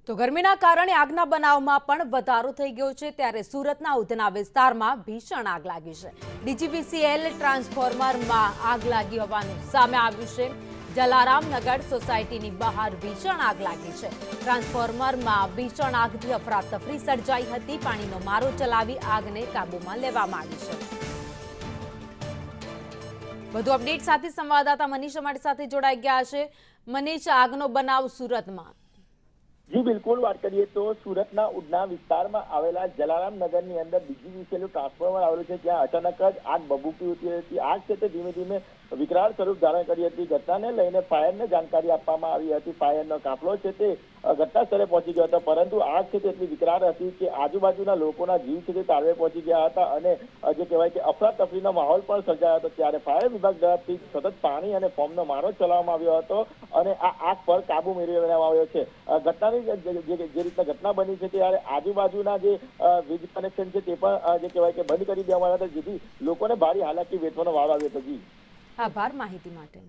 તો ગરમીના કારણે આગના બનાવમાં પણ વધારો થઈ ગયો છે ત્યારે સુરતના ઉધના વિસ્તારમાં ભીષણ આગ લાગી છે। ડીજીવીસીએલ ટ્રાન્સફોર્મરમાં આગ લાગી હોવાનું સામે આવ્યું છે। જલારામનગર સોસાયટીની બહાર ભીષણ આગ લાગી છે। ટ્રાન્સફોર્મરમાં ભીષણ આગથી અફરાતફરી સર્જાઈ હતી। પાણીનો મારો ચલાવી આગને કાબૂમાં લેવામાં આવી છે। વધુ અપડેટ સાથે સંવાદદાતા મનીષ અમારી સાથે જોડાઈ ગયા છે। મનીષ, આગનો બનાવ સુરતમાં। जी बिल्कुल बात करिए तो सूरतना उड़ना विस्तार में आवेला जलाराम नगर ની અંદર ડીજીવીસીએલ ટ્રાન્સફોર્મર આવેલું છે ત્યાં અચાનક જ આગ ભભૂકી ઉઠી હતી। આગ છે તે ધીમે ધીમે વિકરાળ સ્વરૂપ ધારણ કરી હતી। ઘટનાને લઈને ફાયરને જાણકારી આપવામાં આવી હતી। ફાયરનો કાફલો છે તે ઘટના સ્થળે પહોંચી ગયો હતો, પરંતુ આગ છે તે એટલી વિકરાળ હતી કે આજુબાજુના લોકોના જીવ છે તે તાળવે પહોંચી ગયા હતા અને જે કહેવાય કે અફરાતફરીનો માહોલ પણ સર્જાયો હતો। ત્યારે ફાયર વિભાગ તરફથી સતત પાણી અને ફોર્મનો મારો ચલાવવામાં આવ્યો હતો અને આ આગ પર કાબુ મેળવવામાં આવ્યો છે। ઘટનાની જે રીતના ઘટના બની છે ત્યારે આજુબાજુના જે વીજ કનેક્શન છે તે પણ જે કહેવાય કે બંધ કરી દેવામાં આવ્યા હતા, જેથી લોકોને ભારે હાલાકી વેઠવાનો વારો આવ્યો હતો। જી આભાર માહિતી માટે।